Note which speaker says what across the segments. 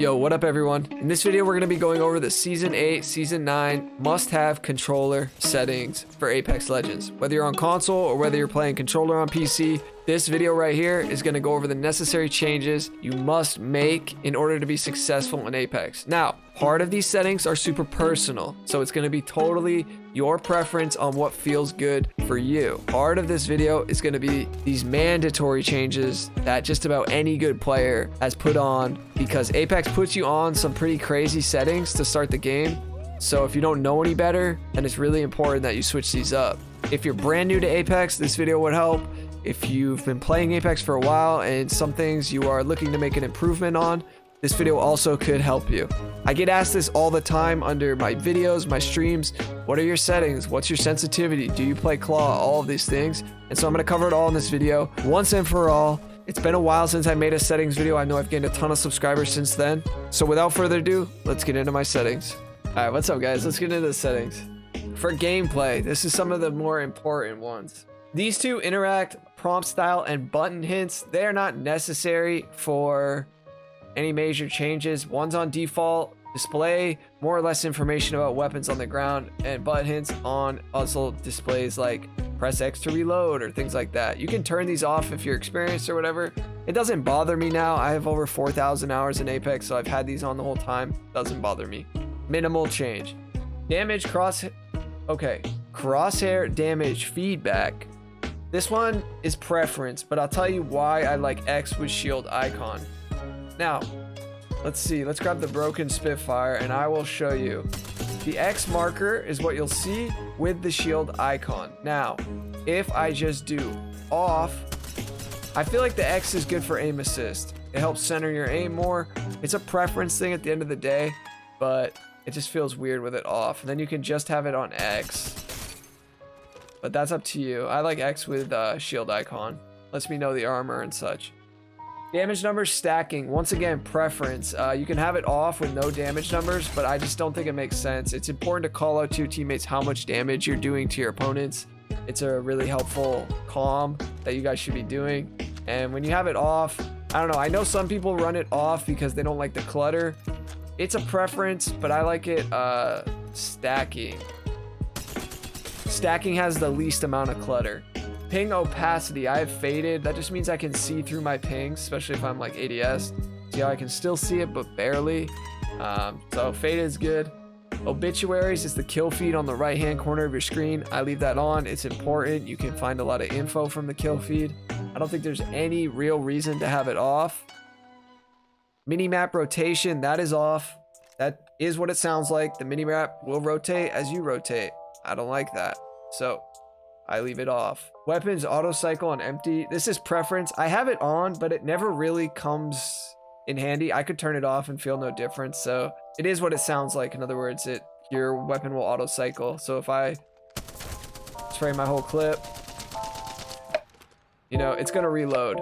Speaker 1: Yo, what up everyone? In this video, we're going to be going over the Season 8, Season 9 must-have controller settings for Apex Legends. Whether you're on console or whether you're playing controller on PC, this video right here is going to go over the necessary changes you must make in order to be successful in Apex. Now, part of these settings are super personal, so it's going to be totally your preference on what feels good for you. Part of this video is going to be these mandatory changes that just about any good player has put on, because Apex puts you on some pretty crazy settings to start the game. So if you don't know any better, then it's really important that you switch these up. If you're brand new to Apex, this video would help. If you've been playing Apex for a while and some things you are looking to make an improvement on, this video also could help you. I get asked this all the time under my videos, my streams. What are your settings? What's your sensitivity? Do you play claw? All of these things. And so I'm going to cover it all in this video once and for all. It's been a while since I made a settings video. I know I've gained a ton of subscribers since then. So without further ado, let's get into my settings. All right, what's up guys? Let's get into the settings. For gameplay, this is some of the more important ones. These two interact, prompt style and button hints. They are not necessary for any major changes. One's on default, display more or less information about weapons on the ground, and button hints on also displays like press X to reload or things like that. You can turn these off if you're experienced or whatever. It doesn't bother me now. I have over 4,000 hours in Apex, so I've had these on the whole time. Doesn't bother me. Minimal change. Damage crosshair damage feedback. This one is preference, but I'll tell you why I like X with shield icon. Now, let's see. Let's grab the broken Spitfire and I will show you. The X marker is what you'll see with the shield icon. Now, if I just do off, I feel like the X is good for aim assist. It helps center your aim more. It's a preference thing at the end of the day, but it just feels weird with it off. And then you can just have it on X. But that's up to you. I like X with shield icon. Lets me know the armor and such. Damage numbers stacking. Once again, preference. You can have it off with no damage numbers, but I just don't think it makes sense. It's important to call out to your teammates how much damage you're doing to your opponents. It's a really helpful calm that you guys should be doing. And when you have it off, I don't know. I know some people run it off because they don't like the clutter. It's a preference, but I like it stacking. Stacking has the least amount of clutter. Ping opacity, I have faded. That just means I can see through my pings, especially if I'm like ADS. See how I can still see it, but barely. So faded is good. Obituaries is the kill feed on the right-hand corner of your screen. I leave that on. It's important. You can find a lot of info from the kill feed. I don't think there's any real reason to have it off. Minimap rotation, that is off. That is what it sounds like. The minimap will rotate as you rotate. I don't like that, so I leave it off. Weapons auto cycle on empty. This is preference. I have it on, but it never really comes in handy. I could turn it off and feel no difference. So it is what it sounds like. In other words, your weapon will auto cycle. So if I spray my whole clip, you know, it's gonna reload.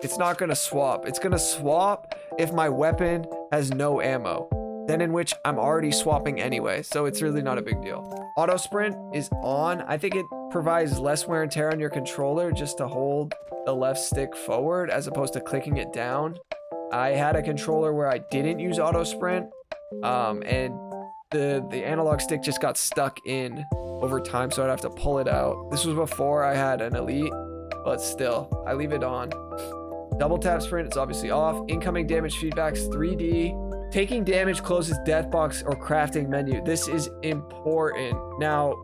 Speaker 1: It's not gonna swap. It's gonna swap if my weapon has no ammo, then in which I'm already swapping anyway. So it's really not a big deal. Auto sprint is on. I think it provides less wear and tear on your controller just to hold the left stick forward as opposed to clicking it down. I had a controller where I didn't use auto sprint, and the analog stick just got stuck in over time, so I'd have to pull it out. This was before I had an elite, but still, I leave it on. Double tap sprint is obviously off. Incoming damage feedbacks 3D. Taking damage closes death box or crafting menu. This is important. Now,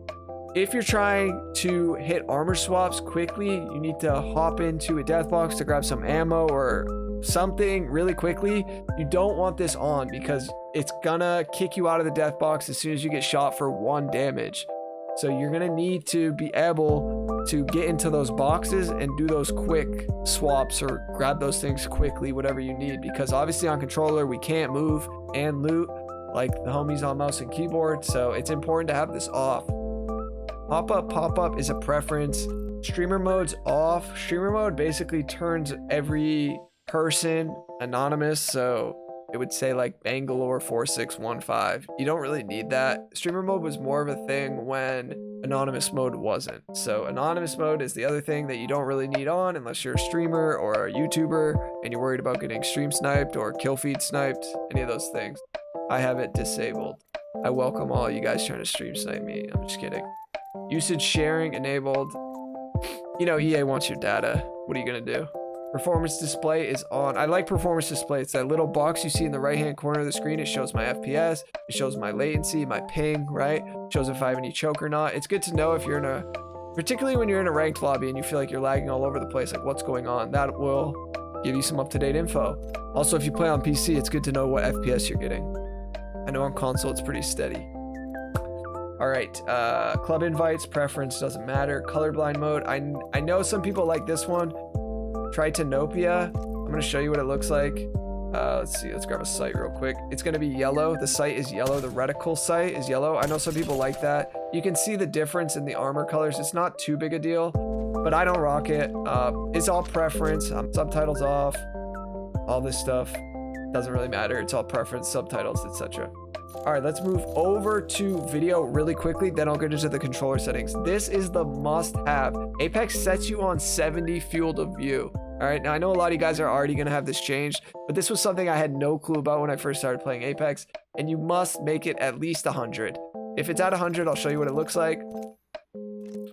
Speaker 1: if you're trying to hit armor swaps quickly, you need to hop into a death box to grab some ammo or something really quickly. You don't want this on because it's gonna kick you out of the death box as soon as you get shot for 1 damage. So you're gonna need to be able to get into those boxes and do those quick swaps or grab those things quickly, whatever you need, because obviously on controller we can't move and loot like the homies on mouse and keyboard, so it's important to have this off. Pop-up is a preference. Streamer mode's off. Streamer mode basically turns every person anonymous, so it would say like Bangalore 4615. You don't really need that. Streamer mode was more of a thing when anonymous mode wasn't. So anonymous mode is the other thing that you don't really need on unless you're a streamer or a YouTuber and you're worried about getting stream sniped or kill feed sniped, any of those things. I have it disabled. I welcome all you guys trying to stream snipe me. I'm just kidding. Usage sharing enabled. You know, EA wants your data. What are you gonna do? Performance display is on. I like performance display. It's that little box you see in the right hand corner of the screen. It shows my FPS, it shows my latency, my ping, right? It shows if I have any choke or not. It's good to know if you're in a, particularly when you're in a ranked lobby and you feel like you're lagging all over the place, like what's going on. That will give you some up-to-date info. Also, if you play on PC, it's good to know what FPS you're getting. I know on console it's pretty steady. All right, club invites, preference doesn't matter. Colorblind mode, I know some people like this one. Tritanopia, I'm gonna show you what it looks like. Let's see, let's grab a site real quick. It's gonna be yellow, the site is yellow, the reticle site is yellow. I know some people like that. You can see the difference in the armor colors. It's not too big a deal, but I don't rock it. It's all preference, subtitles off, all this stuff. Doesn't really matter, it's all preference, subtitles, etc. All right, let's move over to video really quickly, then I'll get into the controller settings. This is the must-have. Apex sets you on 70 field of view. All right, now I know a lot of you guys are already gonna have this changed, but this was something I had no clue about when I first started playing Apex, and you must make it at least 100. If it's at 100, I'll show you what it looks like.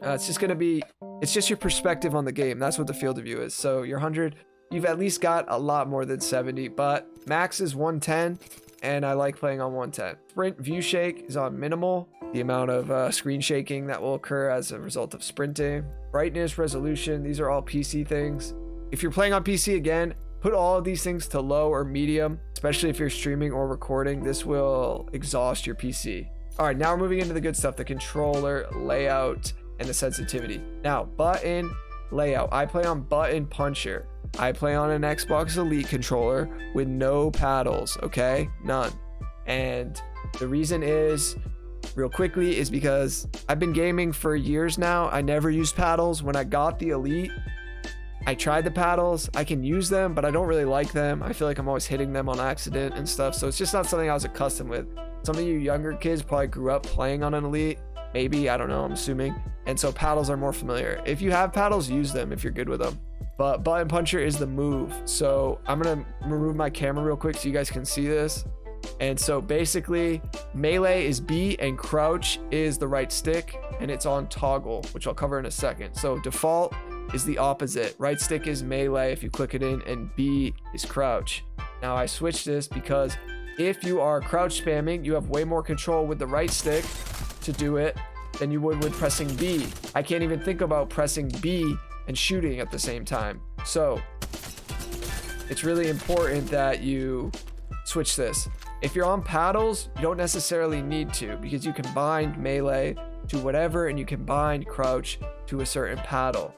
Speaker 1: It's just gonna be, it's just your perspective on the game. That's what the field of view is. So you're 100, you've at least got a lot more than 70, but max is 110. And I like playing on 110. Sprint view shake is on minimal. The amount of screen shaking that will occur as a result of sprinting. Brightness, resolution, these are all PC things. If you're playing on PC again, put all of these things to low or medium, especially if you're streaming or recording. This will exhaust your PC. All right, now we're moving into the good stuff, the controller layout and the sensitivity. Now, button layout. I play on button puncher. I play on an Xbox Elite controller with no paddles, okay? None. And the reason is, real quickly, is because I've been gaming for years now. I never used paddles. When I got the Elite, I tried the paddles. I can use them, but I don't really like them. I feel like I'm always hitting them on accident and stuff. So it's just not something I was accustomed with. Some of you younger kids probably grew up playing on an Elite. Maybe, I don't know, I'm assuming. And so paddles are more familiar. If you have paddles, use them if you're good with them. But button puncher is the move. So I'm gonna remove my camera real quick so you guys can see this. And so basically melee is B and crouch is the right stick, and it's on toggle, which I'll cover in a second. So default is the opposite. Right stick is melee if you click it in, and B is crouch. Now I switched this because if you are crouch spamming, you have way more control with the right stick to do it than you would with pressing B. I can't even think about pressing B and shooting at the same time. So it's really important that you switch this. If you're on paddles, you don't necessarily need to, because you can bind melee to whatever and you can bind crouch to a certain paddle.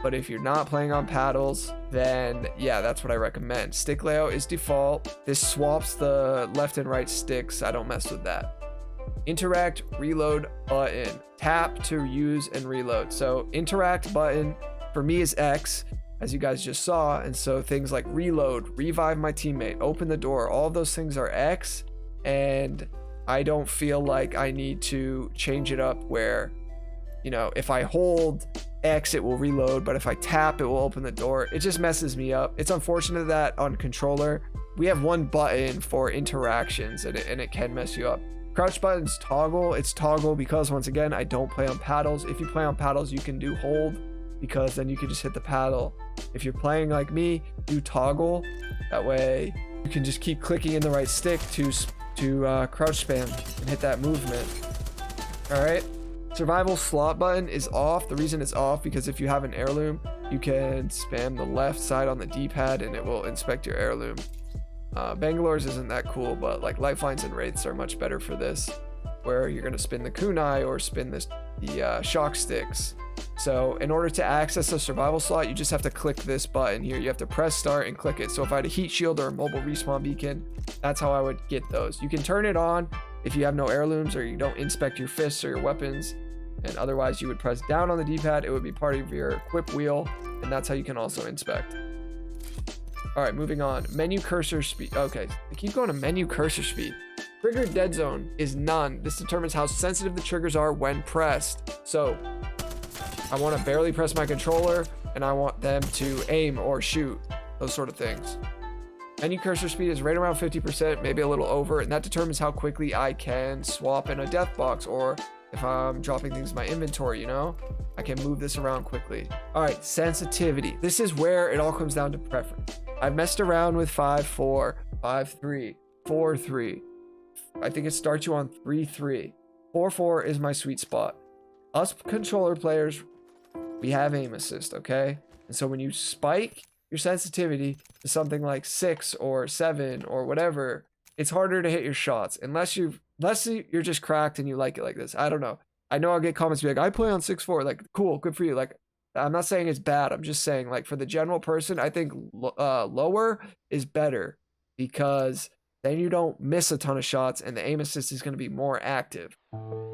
Speaker 1: But if you're not playing on paddles, then yeah, that's what I recommend. Stick layout is default. This swaps the left and right sticks. I don't mess with that. Interact reload button. Tap to use and reload. So interact button for me is X, as you guys just saw. And so things like reload, revive my teammate, open the door, all of those things are X. And I don't feel like I need to change it up where, you know, if I hold X, it will reload, but if I tap, it will open the door. It just messes me up. It's unfortunate that on controller, we have one button for interactions and it can mess you up. Crouch button's toggle. It's toggle because, once again, I don't play on paddles. If you play on paddles, you can do hold, because then you can just hit the paddle. If you're playing like me, do toggle. That way you can just keep clicking in the right stick to crouch spam and hit that movement. All right. Survival slot button is off. The reason it's off because if you have an heirloom, you can spam the left side on the D-pad and it will inspect your heirloom. Bangalore's isn't that cool, but like lifelines and wraiths are much better for this, where you're gonna spin the kunai or spin the shock sticks. So in order to access a survival slot, you just have to click this button here. You have to press start and click it. So if I had a heat shield or a mobile respawn beacon, that's how I would get those. You can turn it on if you have no heirlooms or you don't inspect your fists or your weapons, and otherwise you would press down on the D-pad. It would be part of your equip wheel, and that's how you can also inspect. All right, moving on. Menu cursor speed. Okay, I keep going to menu cursor speed. Trigger dead zone is none. This determines how sensitive the triggers are when pressed. So I want to barely press my controller and I want them to aim or shoot, those sort of things. Menu cursor speed is right around 50%, maybe a little over, and that determines how quickly I can swap in a death box, or if I'm dropping things in my inventory, you know, I can move this around quickly. All right, sensitivity. This is where it all comes down to preference. I've messed around with 5.4, 5.3, 4.3. I think it starts you on 3.3. 4.4 is my sweet spot. Us controller players, we have aim assist, okay? And so when you spike your sensitivity to something like 6 or 7 or whatever, it's harder to hit your shots unless you're just cracked and you like it like this. I don't know. I know I'll get comments be like, I play on 6.4. Like, cool, good for you. Like, I'm not saying it's bad. I'm just saying, like, for the general person, I think lower is better because then you don't miss a ton of shots and the aim assist is going to be more active.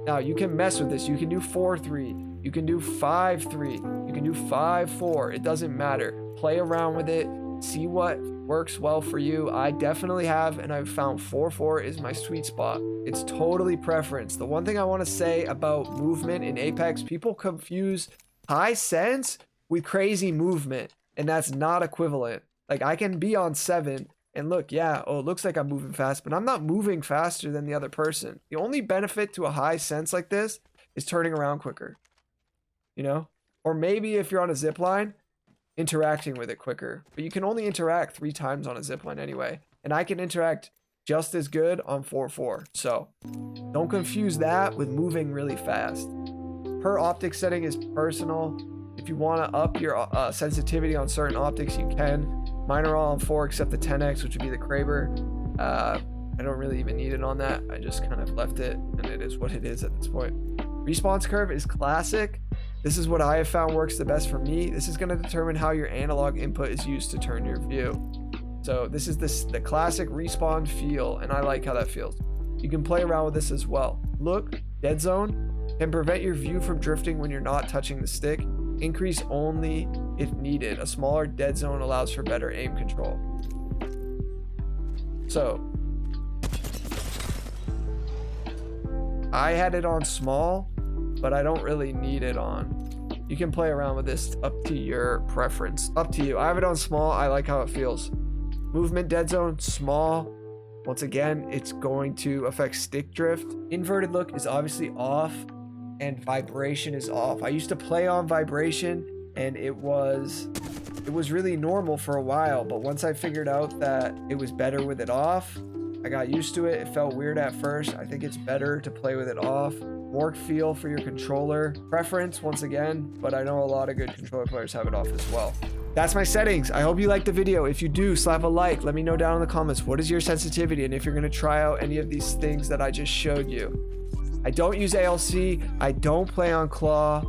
Speaker 1: Now, you can mess with this. You can do 4.3. You can do 5.3. You can do 5.4. It doesn't matter. Play around with it. See what works well for you. I definitely have, and I've found 4.4 is my sweet spot. It's totally preference. The one thing I want to say about movement in Apex, people confuse high sense with crazy movement, and that's not equivalent. Like, I can be on 7 and look, yeah, oh, it looks like I'm moving fast, but I'm not moving faster than the other person. The only benefit to a high sense like this is turning around quicker, you know? Or maybe if you're on a zip line, interacting with it quicker. But you can only interact 3 times on a zip line anyway. And I can interact just as good on 4.4. So don't confuse that with moving really fast. Per optic setting is personal. If you want to up your sensitivity on certain optics, you can. Mine are all on 4 except the 10x, which would be the Kraber. I don't really even need it on that. I just kind of left it, and it is what it is at this point. Response curve is classic. This is what I have found works the best for me. This is going to determine how your analog input is used to turn your view. So this is the classic respawn feel, and I like how that feels. You can play around with this as well. Look, dead zone can prevent your view from drifting when you're not touching the stick. Increase only if needed. A smaller dead zone allows for better aim control. So I had it on small, but I don't really need it on. You can play around with this up to your preference. Up to you. I have it on small. I like how it feels. Movement dead zone, small. Once again, it's going to affect stick drift. Inverted look is obviously off, and vibration is off. I used to play on vibration, and it was really normal for a while, but once I figured out that it was better with it off, I got used to it. It felt weird at first. I think it's better to play with it off. More feel for your controller. Preference, once again, but I know a lot of good controller players have it off as well. That's my settings. I hope you liked the video. If you do, slap a like. Let me know down in the comments, what is your sensitivity, and if you're gonna try out any of these things that I just showed you. I don't use ALC. I don't play on claw,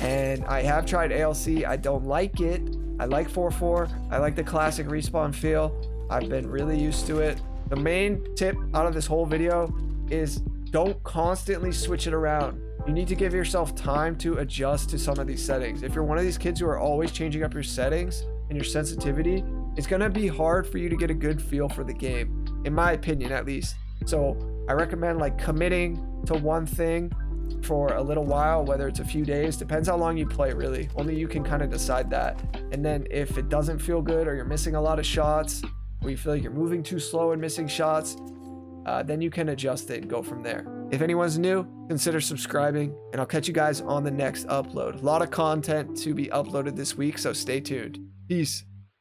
Speaker 1: and I have tried ALC. I don't like it. I like 4.4. I like the classic respawn feel. I've been really used to it. The main tip out of this whole video is don't constantly switch it around. You need to give yourself time to adjust to some of these settings. If you're one of these kids who are always changing up your settings and your sensitivity, it's gonna be hard for you to get a good feel for the game, in my opinion at least. So I recommend like committing to one thing for a little while, whether it's a few days, depends how long you play really. Only you can kind of decide that. And then if it doesn't feel good, or you're missing a lot of shots, or you feel like you're moving too slow and missing shots, then you can adjust it and go from there. If anyone's new, consider subscribing, and I'll catch you guys on the next upload. A lot of content to be uploaded this week, so stay tuned. Peace.